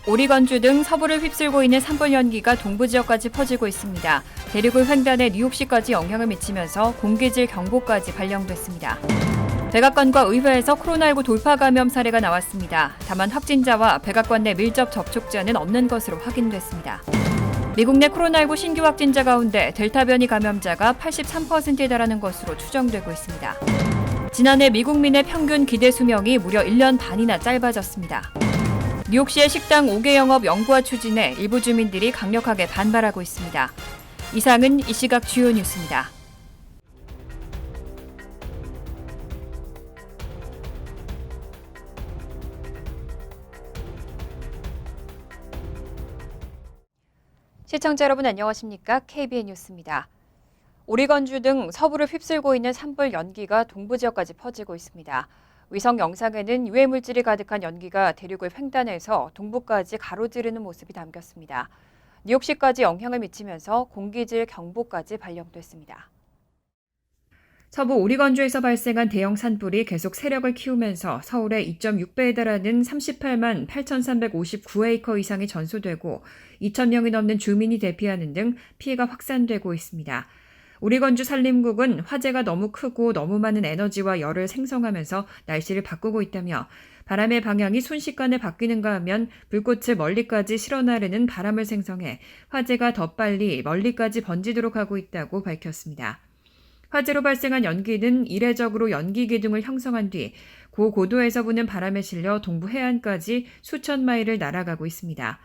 오리건주 등 서부를 휩쓸고 있는 산불 연기가 동부 지역까지 퍼지고 있습니다. 대륙을 횡단해 뉴욕시까지 영향을 미치면서 공기질 경보까지 발령됐습니다. 백악관과 의회에서 코로나19 돌파 감염 사례가 나왔습니다. 다만 확진자와 백악관 내 밀접 접촉자는 없는 것으로 확인됐습니다. 미국 내 코로나19 신규 확진자 가운데 델타 변이 감염자가 83%에 달하는 것으로 추정되고 있습니다. 지난해 미국민의 평균 기대 수명이 무려 1년 반이나 짧아졌습니다. 뉴욕시의 식당 5개 영업 영구화 추진에 일부 주민들이 강력하게 반발하고 있습니다. 이상은 이 시각 주요 뉴스입니다. 시청자 여러분 안녕하십니까? KBN 뉴스입니다. 오리건주 등 서부를 휩쓸고 있는 산불 연기가 동부 지역까지 퍼지고 있습니다. 위성 영상에는 유해 물질이 가득한 연기가 대륙을 횡단해서 동부까지 가로지르는 모습이 담겼습니다. 뉴욕시까지 영향을 미치면서 공기질 경보까지 발령됐습니다. 서부 오리건주에서 발생한 대형 산불이 계속 세력을 키우면서 서울의 2.6배에 달하는 38만 8,359에이커 이상이 전소되고 2,000명이 넘는 주민이 대피하는 등 피해가 확산되고 있습니다. 오리건주 산림국은 화재가 너무 크고 너무 많은 에너지와 열을 생성하면서 날씨를 바꾸고 있다며 바람의 방향이 순식간에 바뀌는가 하면 불꽃을 멀리까지 실어나르는 바람을 생성해 화재가 더 빨리 멀리까지 번지도록 하고 있다고 밝혔습니다. 화재로 발생한 연기는 이례적으로 연기 기둥을 형성한 뒤 고고도에서 부는 바람에 실려 동부 해안까지 수천 마일을 날아가고 있습니다.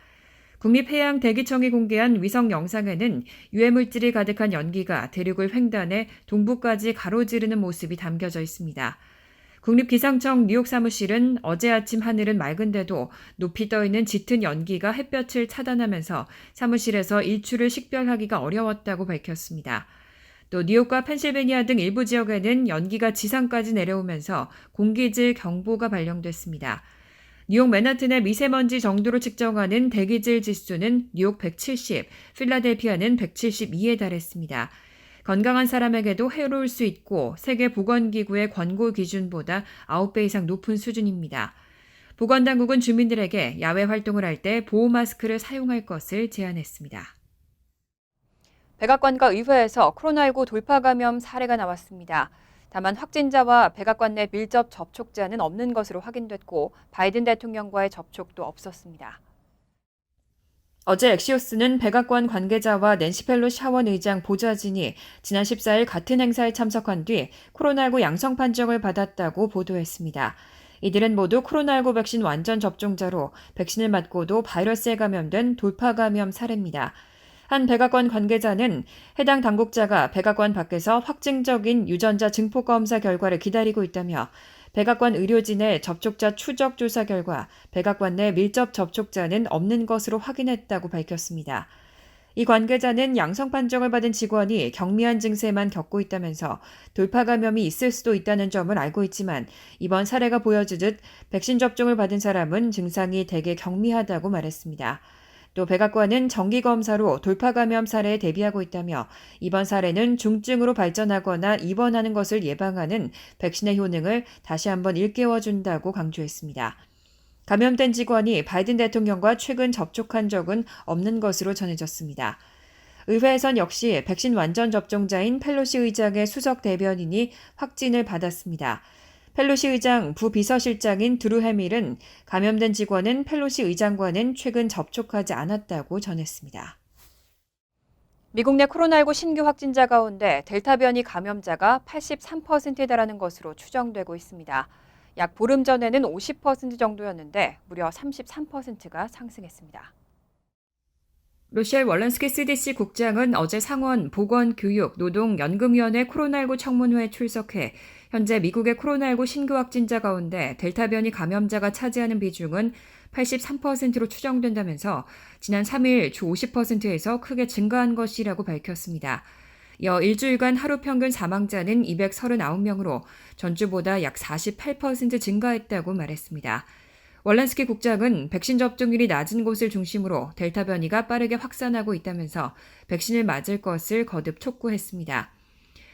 국립해양대기청이 공개한 위성 영상에는 유해물질이 가득한 연기가 대륙을 횡단해 동부까지 가로지르는 모습이 담겨져 있습니다. 국립기상청 뉴욕 사무실은 어제 아침 하늘은 맑은데도 높이 떠있는 짙은 연기가 햇볕을 차단하면서 사무실에서 일출을 식별하기가 어려웠다고 밝혔습니다. 또 뉴욕과 펜실베니아 등 일부 지역에는 연기가 지상까지 내려오면서 공기질 경보가 발령됐습니다. 뉴욕 맨하튼의 미세먼지 정도로 측정하는 대기질 지수는 뉴욕 170, 필라델피아는 172에 달했습니다. 건강한 사람에게도 해로울 수 있고 세계보건기구의 권고 기준보다 9배 이상 높은 수준입니다. 보건당국은 주민들에게 야외 활동을 할 때 보호 마스크를 사용할 것을 제안했습니다. 백악관과 의회에서 코로나19 돌파 감염 사례가 나왔습니다. 다만 확진자와 백악관 내 밀접 접촉자는 없는 것으로 확인됐고 바이든 대통령과의 접촉도 없었습니다. 어제 엑시오스는 백악관 관계자와 낸시 펠로시 하원 의장 보좌진이 지난 14일 같은 행사에 참석한 뒤 코로나19 양성 판정을 받았다고 보도했습니다. 이들은 모두 코로나19 백신 완전 접종자로 백신을 맞고도 바이러스에 감염된 돌파 감염 사례입니다. 한 백악관 관계자는 해당 당국자가 백악관 밖에서 확증적인 유전자 증폭 검사 결과를 기다리고 있다며 백악관 의료진의 접촉자 추적 조사 결과 백악관 내 밀접 접촉자는 없는 것으로 확인했다고 밝혔습니다. 이 관계자는 양성 판정을 받은 직원이 경미한 증세만 겪고 있다면서 돌파 감염이 있을 수도 있다는 점을 알고 있지만 이번 사례가 보여주듯 백신 접종을 받은 사람은 증상이 대개 경미하다고 말했습니다. 또 백악관은 정기검사로 돌파 감염 사례에 대비하고 있다며 이번 사례는 중증으로 발전하거나 입원하는 것을 예방하는 백신의 효능을 다시 한번 일깨워준다고 강조했습니다. 감염된 직원이 바이든 대통령과 최근 접촉한 적은 없는 것으로 전해졌습니다. 의회에선 역시 백신 완전 접종자인 펠로시 의장의 수석 대변인이 확진을 받았습니다. 펠로시 의장 부비서실장인 드루 해밀은 감염된 직원은 펠로시 의장과는 최근 접촉하지 않았다고 전했습니다. 미국 내 코로나19 신규 확진자 가운데 델타 변이 감염자가 83%에 달하는 것으로 추정되고 있습니다. 약 보름 전에는 50% 정도였는데 무려 33%가 상승했습니다. 로셸 월런스키 CDC 국장은 어제 상원 보건교육노동연금위원회 코로나19 청문회에 출석해 현재 미국의 코로나19 신규 확진자 가운데 델타 변이 감염자가 차지하는 비중은 83%로 추정된다면서 지난 3일 주 50%에서 크게 증가한 것이라고 밝혔습니다. 이어 일주일간 하루 평균 사망자는 239명으로 전주보다 약 48% 증가했다고 말했습니다. 월런스키 국장은 백신 접종률이 낮은 곳을 중심으로 델타 변이가 빠르게 확산하고 있다면서 백신을 맞을 것을 거듭 촉구했습니다.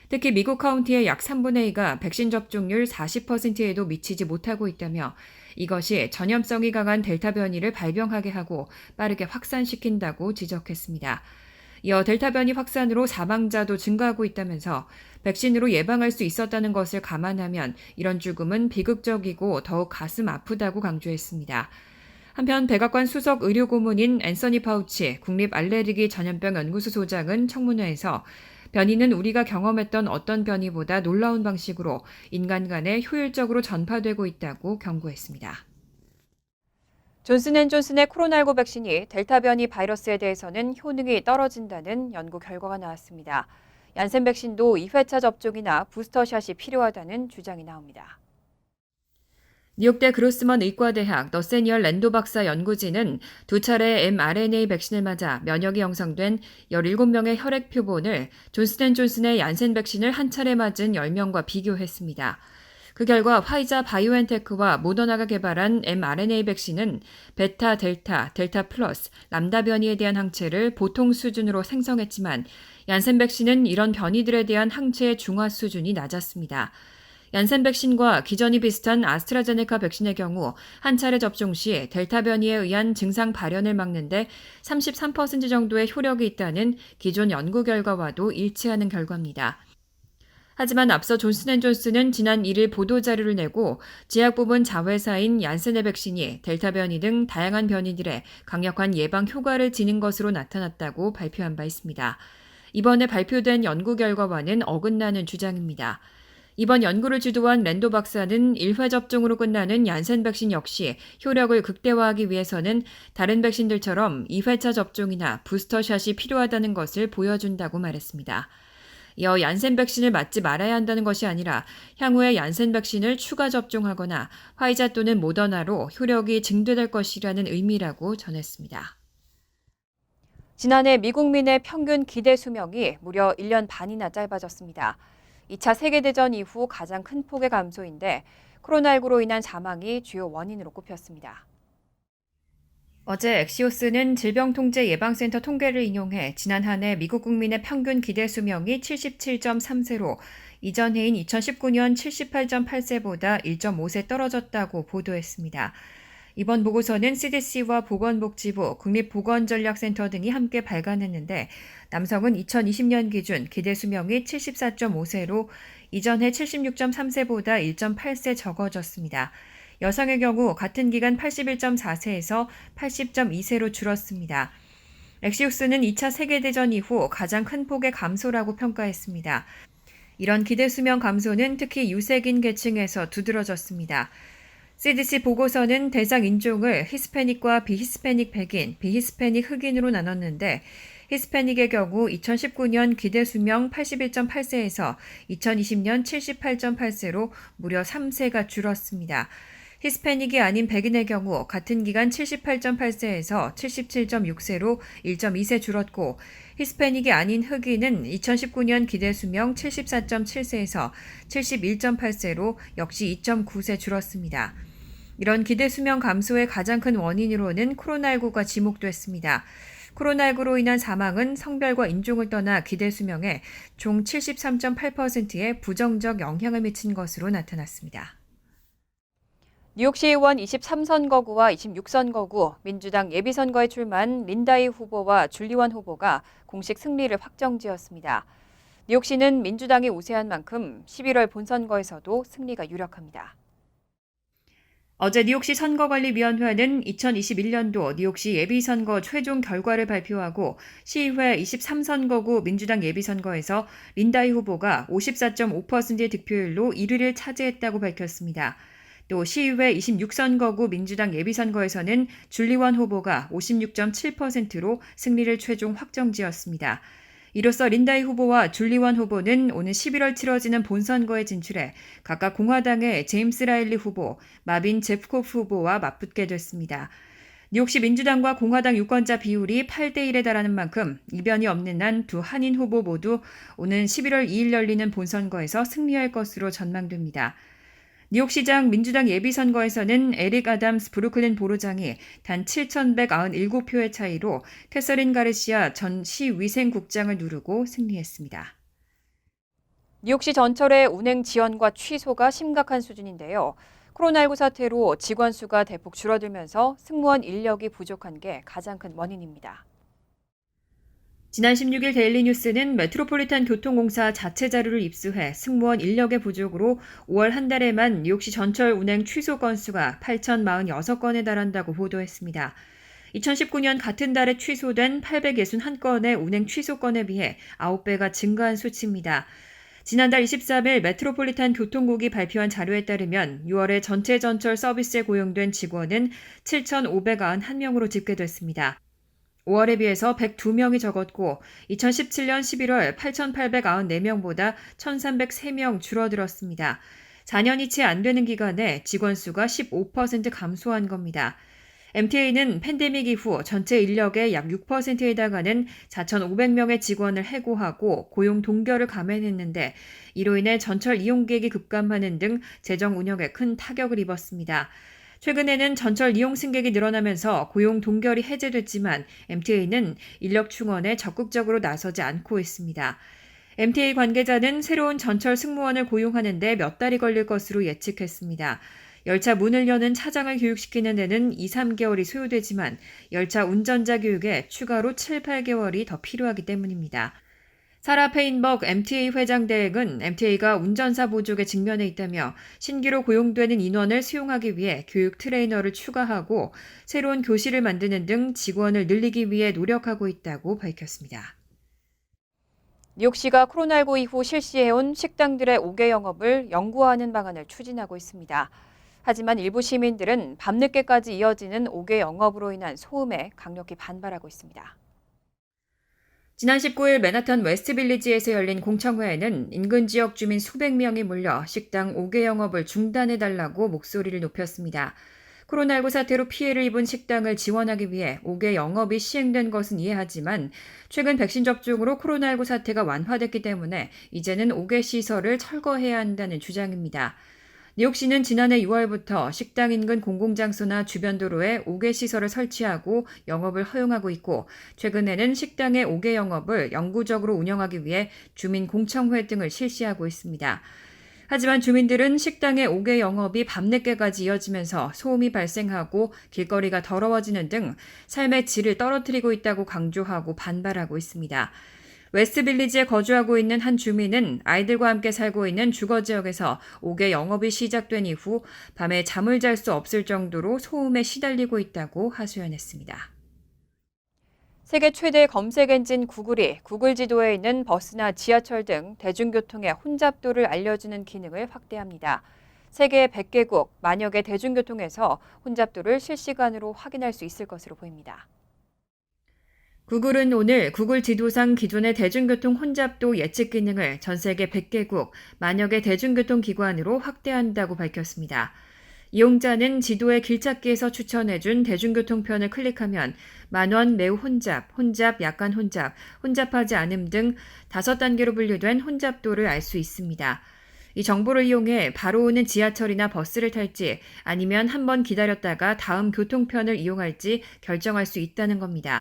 특히 미국 카운티의 약 3분의 2가 백신 접종률 40%에도 미치지 못하고 있다며 이것이 전염성이 강한 델타 변이를 발병하게 하고 빠르게 확산시킨다고 지적했습니다. 이어 델타 변이 확산으로 사망자도 증가하고 있다면서 백신으로 예방할 수 있었다는 것을 감안하면 이런 죽음은 비극적이고 더욱 가슴 아프다고 강조했습니다. 한편 백악관 수석 의료고문인 앤서니 파우치 국립알레르기 전염병 연구소 소장은 청문회에서 변이는 우리가 경험했던 어떤 변이보다 놀라운 방식으로 인간 간에 효율적으로 전파되고 있다고 경고했습니다. 존슨앤존슨의 코로나19 백신이 델타 변이 바이러스에 대해서는 효능이 떨어진다는 연구 결과가 나왔습니다. 얀센 백신도 2회차 접종이나 부스터샷이 필요하다는 주장이 나옵니다. 뉴욕대 그로스먼 의과대학 너세니얼 랜도 박사 연구진은 두 차례 mRNA 백신을 맞아 면역이 형성된 17명의 혈액 표본을 존슨앤존슨의 얀센 백신을 한 차례 맞은 10명과 비교했습니다. 그 결과 화이자 바이오엔테크와 모더나가 개발한 mRNA 백신은 베타, 델타, 델타 플러스, 람다 변이에 대한 항체를 보통 수준으로 생성했지만 얀센 백신은 이런 변이들에 대한 항체의 중화 수준이 낮았습니다. 얀센 백신과 기전이 비슷한 아스트라제네카 백신의 경우 한 차례 접종 시 델타 변이에 의한 증상 발현을 막는데 33% 정도의 효력이 있다는 기존 연구 결과와도 일치하는 결과입니다. 하지만 앞서 존슨앤존슨은 지난 1일 보도자료를 내고 제약 부분 자회사인 얀센의 백신이 델타 변이 등 다양한 변이들의 강력한 예방 효과를 지닌 것으로 나타났다고 발표한 바 있습니다. 이번에 발표된 연구 결과와는 어긋나는 주장입니다. 이번 연구를 주도한 랜도 박사는 1회 접종으로 끝나는 얀센 백신 역시 효력을 극대화하기 위해서는 다른 백신들처럼 2회차 접종이나 부스터샷이 필요하다는 것을 보여준다고 말했습니다. 이어 얀센 백신을 맞지 말아야 한다는 것이 아니라 향후에 얀센 백신을 추가 접종하거나 화이자 또는 모더나로 효력이 증대될 것이라는 의미라고 전했습니다. 지난해 미국민의 평균 기대 수명이 무려 1년 반이나 짧아졌습니다. 2차 세계대전 이후 가장 큰 폭의 감소인데 코로나19로 인한 사망이 주요 원인으로 꼽혔습니다. 어제 엑시오스는 질병통제예방센터 통계를 인용해 지난 한 해 미국 국민의 평균 기대 수명이 77.3세로 이전 해인 2019년 78.8세보다 1.5세 떨어졌다고 보도했습니다. 이번 보고서는 CDC와 보건복지부, 국립보건전략센터 등이 함께 발간했는데 남성은 2020년 기준 기대 수명이 74.5세로 이전 해 76.3세보다 1.8세 적어졌습니다. 여성의 경우 같은 기간 81.4세에서 80.2세로 줄었습니다. 엑시우스는 2차 세계대전 이후 가장 큰 폭의 감소라고 평가했습니다. 이런 기대 수명 감소는 특히 유색인 계층에서 두드러졌습니다. CDC 보고서는 대상 인종을 히스패닉과 비히스패닉 백인, 비히스패닉 흑인으로 나눴는데 히스패닉의 경우 2019년 기대 수명 81.8세에서 2020년 78.8세로 무려 3세가 줄었습니다. 히스패닉이 아닌 백인의 경우 같은 기간 78.8세에서 77.6세로 1.2세 줄었고 히스패닉이 아닌 흑인은 2019년 기대 수명 74.7세에서 71.8세로 역시 2.9세 줄었습니다. 이런 기대 수명 감소의 가장 큰 원인으로는 코로나19가 지목됐습니다. 코로나19로 인한 사망은 성별과 인종을 떠나 기대 수명에 총 73.8%의 부정적 영향을 미친 것으로 나타났습니다. 뉴욕시의원 23선거구와 26선거구, 민주당 예비선거에 출마한 린다이 후보와 줄리원 후보가 공식 승리를 확정지었습니다. 뉴욕시는 민주당이 우세한 만큼 11월 본선거에서도 승리가 유력합니다. 어제 뉴욕시 선거관리위원회는 2021년도 뉴욕시 예비선거 최종 결과를 발표하고 시의회 23선거구 민주당 예비선거에서 린다이 후보가 54.5%의 득표율로 1위를 차지했다고 밝혔습니다. 또 시의회 26선거구 민주당 예비선거에서는 줄리원 후보가 56.7%로 승리를 최종 확정지었습니다. 이로써 린다이 후보와 줄리원 후보는 오는 11월 치러지는 본선거에 진출해 각각 공화당의 제임스 라일리 후보, 마빈 제프코프 후보와 맞붙게 됐습니다. 뉴욕시 민주당과 공화당 유권자 비율이 8대1에 달하는 만큼 이변이 없는 한 두 한인 후보 모두 오는 11월 2일 열리는 본선거에서 승리할 것으로 전망됩니다. 뉴욕시장 민주당 예비선거에서는 에릭 아담스 브루클린 보로장이 단 7,197표의 차이로 캐서린 가르시아 전 시위생국장을 누르고 승리했습니다. 뉴욕시 전철의 운행 지연과 취소가 심각한 수준인데요. 코로나19 사태로 직원 수가 대폭 줄어들면서 승무원 인력이 부족한 게 가장 큰 원인입니다. 지난 16일 데일리 뉴스는 메트로폴리탄 교통공사 자체 자료를 입수해 승무원 인력의 부족으로 5월 한 달에만 뉴욕시 전철 운행 취소 건수가 8,046건에 달한다고 보도했습니다. 2019년 같은 달에 취소된 861건의 운행 취소건에 비해 9배가 증가한 수치입니다. 지난달 23일 메트로폴리탄 교통국이 발표한 자료에 따르면 6월에 전체 전철 서비스에 고용된 직원은 7,591명으로 집계됐습니다. 5월에 비해서 102명이 적었고 2017년 11월 8,894명보다 1,303명 줄어들었습니다. 4년이 채 안 되는 기간에 직원 수가 15% 감소한 겁니다. MTA는 팬데믹 이후 전체 인력의 약 6%에 해당하는 4,500명의 직원을 해고하고 고용 동결을 감행했는데 이로 인해 전철 이용객이 급감하는 등 재정 운영에 큰 타격을 입었습니다. 최근에는 전철 이용 승객이 늘어나면서 고용 동결이 해제됐지만 MTA는 인력 충원에 적극적으로 나서지 않고 있습니다. MTA 관계자는 새로운 전철 승무원을 고용하는 데 몇 달이 걸릴 것으로 예측했습니다. 열차 문을 여는 차장을 교육시키는 데는 2, 3개월이 소요되지만 열차 운전자 교육에 추가로 7, 8개월이 더 필요하기 때문입니다. 사라 페인버그 MTA 회장 대행은 MTA가 운전사 부족에 직면해 있다며 신규로 고용되는 인원을 수용하기 위해 교육 트레이너를 추가하고 새로운 교실을 만드는 등 직원을 늘리기 위해 노력하고 있다고 밝혔습니다. 뉴욕시가 코로나19 이후 실시해온 식당들의 5개 영업을 영구화하는 방안을 추진하고 있습니다. 하지만 일부 시민들은 밤늦게까지 이어지는 5개 영업으로 인한 소음에 강력히 반발하고 있습니다. 지난 19일 맨하탄 웨스트빌리지에서 열린 공청회에는 인근 지역 주민 수백 명이 몰려 식당 5개 영업을 중단해달라고 목소리를 높였습니다. 코로나19 사태로 피해를 입은 식당을 지원하기 위해 5개 영업이 시행된 것은 이해하지만 최근 백신 접종으로 코로나19 사태가 완화됐기 때문에 이제는 5개 시설을 철거해야 한다는 주장입니다. 뉴욕시는 지난해 6월부터 식당 인근 공공장소나 주변 도로에 5개 시설을 설치하고 영업을 허용하고 있고 최근에는 식당의 5개 영업을 영구적으로 운영하기 위해 주민 공청회 등을 실시하고 있습니다. 하지만 주민들은 식당의 5개 영업이 밤늦게까지 이어지면서 소음이 발생하고 길거리가 더러워지는 등 삶의 질을 떨어뜨리고 있다고 강조하고 반발하고 있습니다. 웨스트빌리지에 거주하고 있는 한 주민은 아이들과 함께 살고 있는 주거지역에서 5개 영업이 시작된 이후 밤에 잠을 잘 수 없을 정도로 소음에 시달리고 있다고 하소연했습니다. 세계 최대 검색 엔진 구글이 구글 지도에 있는 버스나 지하철 등 대중교통의 혼잡도를 알려주는 기능을 확대합니다. 세계 100개국, 만여 개 대중교통에서 혼잡도를 실시간으로 확인할 수 있을 것으로 보입니다. 구글은 오늘 구글 지도상 기존의 대중교통 혼잡도 예측 기능을 전 세계 100개국, 만여 개 대중교통기관으로 확대한다고 밝혔습니다. 이용자는 지도의 길찾기에서 추천해준 대중교통편을 클릭하면 만원 매우 혼잡, 혼잡, 약간 혼잡, 혼잡하지 않음 등 5단계로 분류된 혼잡도를 알 수 있습니다. 이 정보를 이용해 바로 오는 지하철이나 버스를 탈지 아니면 한번 기다렸다가 다음 교통편을 이용할지 결정할 수 있다는 겁니다.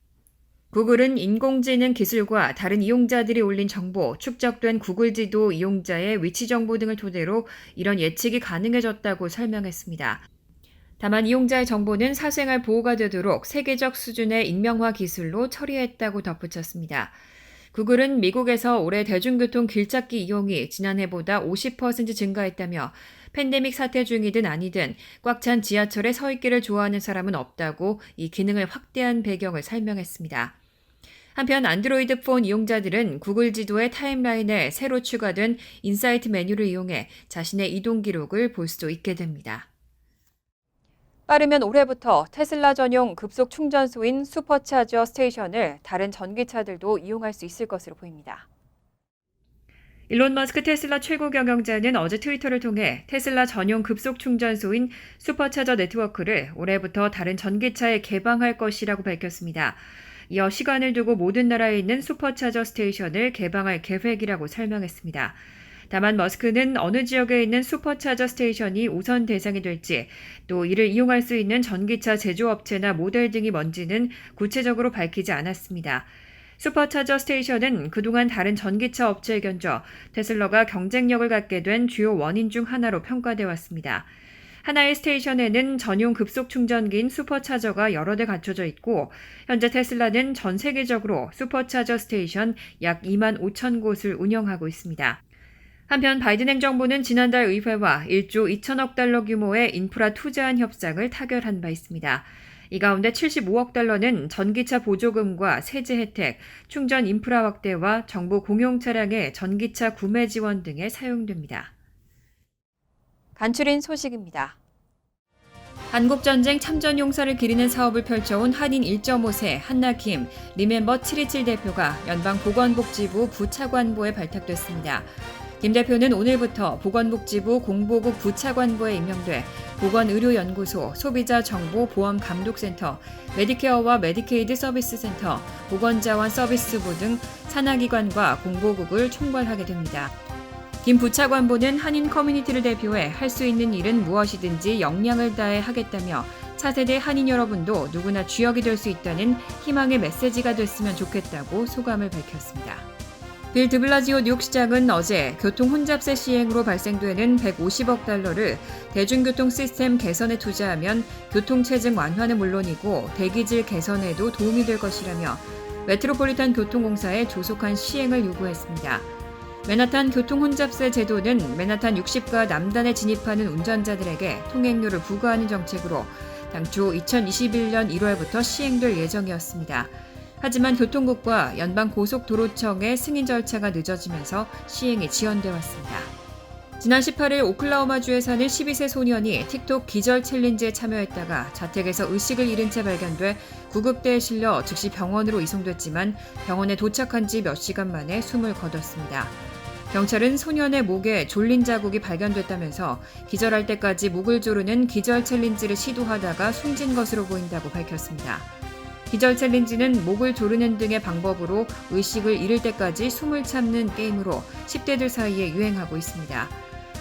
구글은 인공지능 기술과 다른 이용자들이 올린 정보, 축적된 구글 지도 이용자의 위치 정보 등을 토대로 이런 예측이 가능해졌다고 설명했습니다. 다만 이용자의 정보는 사생활 보호가 되도록 세계적 수준의 익명화 기술로 처리했다고 덧붙였습니다. 구글은 미국에서 올해 대중교통 길찾기 이용이 지난해보다 50% 증가했다며 팬데믹 사태 중이든 아니든 꽉 찬 지하철에 서 있기를 좋아하는 사람은 없다고 이 기능을 확대한 배경을 설명했습니다. 한편 안드로이드 폰 이용자들은 구글 지도의 타임라인에 새로 추가된 인사이트 메뉴를 이용해 자신의 이동 기록을 볼 수 있게 됩니다. 빠르면 올해부터 테슬라 전용 급속 충전소인 슈퍼차저 스테이션을 다른 전기차들도 이용할 수 있을 것으로 보입니다. 일론 머스크 테슬라 최고 경영자는 어제 트위터를 통해 테슬라 전용 급속 충전소인 슈퍼차저 네트워크를 올해부터 다른 전기차에 개방할 것이라고 밝혔습니다. 이어 시간을 두고 모든 나라에 있는 슈퍼차저 스테이션을 개방할 계획이라고 설명했습니다. 다만 머스크는 어느 지역에 있는 슈퍼차저 스테이션이 우선 대상이 될지 또 이를 이용할 수 있는 전기차 제조업체나 모델 등이 뭔지는 구체적으로 밝히지 않았습니다. 슈퍼차저 스테이션은 그동안 다른 전기차 업체에 견져 테슬라가 경쟁력을 갖게 된 주요 원인 중 하나로 평가돼 왔습니다. 하나의 스테이션에는 전용 급속 충전기인 슈퍼차저가 여러 대 갖춰져 있고 현재 테슬라는 전 세계적으로 슈퍼차저 스테이션 약 2만 5천 곳을 운영하고 있습니다. 한편 바이든 행정부는 지난달 의회와 1조 2천억 달러 규모의 인프라 투자안 협상을 타결한 바 있습니다. 이 가운데 75억 달러는 전기차 보조금과 세제 혜택, 충전 인프라 확대와 정부 공용 차량의 전기차 구매 지원 등에 사용됩니다. 간추린 소식입니다. 한국전쟁 참전용사를 기리는 사업을 펼쳐온 한인 1.5세 한나킴 리멤버 727 대표가 연방보건복지부 부차관보에 발탁됐습니다. 김 대표는 오늘부터 보건복지부 공보국 부차관보에 임명돼 보건의료연구소, 소비자정보보험감독센터, 메디케어와 메디케이드 서비스센터, 보건자원 서비스부 등 산하기관과 공보국을 총괄하게 됩니다. 김 부차관보는 한인 커뮤니티를 대표해 할 수 있는 일은 무엇이든지 역량을 다해 하겠다며 차세대 한인 여러분도 누구나 주역이 될 수 있다는 희망의 메시지가 됐으면 좋겠다고 소감을 밝혔습니다. 빌 드블라지오 뉴욕시장은 어제 교통 혼잡세 시행으로 발생되는 150억 달러를 대중교통 시스템 개선에 투자하면 교통체증 완화는 물론이고 대기질 개선에도 도움이 될 것이라며 메트로폴리탄 교통공사에 조속한 시행을 요구했습니다. 맨하탄 교통 혼잡세 제도는 맨하탄 60가 남단에 진입하는 운전자들에게 통행료를 부과하는 정책으로 당초 2021년 1월부터 시행될 예정이었습니다. 하지만 교통국과 연방고속도로청의 승인 절차가 늦어지면서 시행이 지연돼 왔습니다. 지난 18일 오클라호마주에 사는 12세 소년이 틱톡 기절 챌린지에 참여했다가 자택에서 의식을 잃은 채 발견돼 구급대에 실려 즉시 병원으로 이송됐지만 병원에 도착한 지 몇 시간 만에 숨을 거뒀습니다. 경찰은 소년의 목에 졸린 자국이 발견됐다면서 기절할 때까지 목을 조르는 기절 챌린지를 시도하다가 숨진 것으로 보인다고 밝혔습니다. 기절 챌린지는 목을 조르는 등의 방법으로 의식을 잃을 때까지 숨을 참는 게임으로 10대들 사이에 유행하고 있습니다.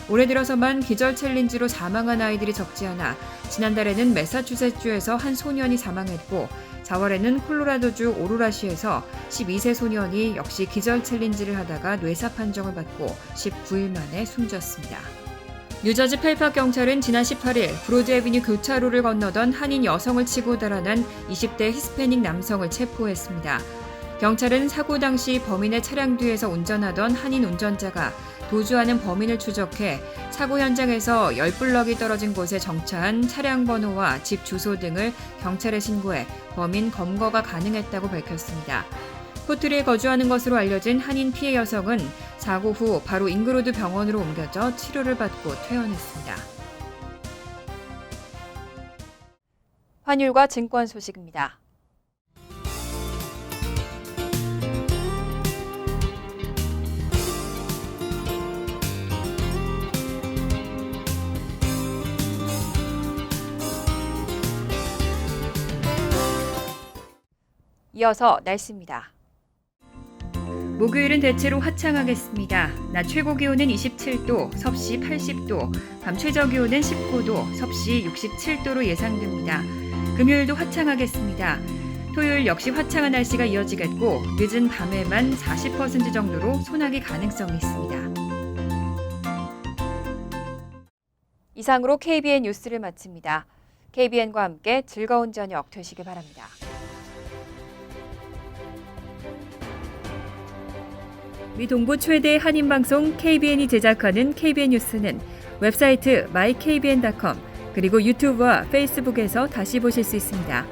올해 들어서만 기절 챌린지로 사망한 아이들이 적지 않아 지난달에는 매사추세츠주에서 한 소년이 사망했고 4월에는 콜로라도주 오로라시에서 12세 소년이 역시 기절 챌린지를 하다가 뇌사 판정을 받고 19일 만에 숨졌습니다. 뉴저지 펠팍 경찰은 지난 18일 브로드 애비뉴 교차로를 건너던 한인 여성을 치고 달아난 20대 히스패닉 남성을 체포했습니다. 경찰은 사고 당시 범인의 차량 뒤에서 운전하던 한인 운전자가 도주하는 범인을 추적해 사고 현장에서 10블럭이 떨어진 곳에 정차한 차량 번호와 집 주소 등을 경찰에 신고해 범인 검거가 가능했다고 밝혔습니다. 포트리에 거주하는 것으로 알려진 한인 피해 여성은 사고 후 바로 잉그로드 병원으로 옮겨져 치료를 받고 퇴원했습니다. 환율과 증권 소식입니다. 이어서 날씨입니다. 목요일은 대체로 화창하겠습니다. 낮 최고 기온은 27도, 섭씨 80도, 밤 최저 기온은 19도, 섭씨 67도로 예상됩니다. 금요일도 화창하겠습니다. 토요일 역시 화창한 날씨가 이어지겠고 늦은 밤에만 40% 정도로 소나기 가능성이 있습니다. 이상으로 KBN 뉴스를 마칩니다. KBN과 함께 즐거운 저녁 되시길 바랍니다. 미 동부 최대 한인방송 KBN이 제작하는 KBN 뉴스는 웹사이트 mykbn.com 그리고 유튜브와 페이스북에서 다시 보실 수 있습니다.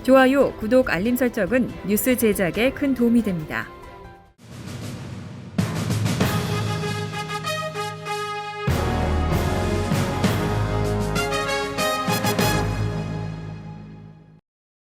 좋아요, 구독, 알림 설정은 뉴스 제작에 큰 도움이 됩니다.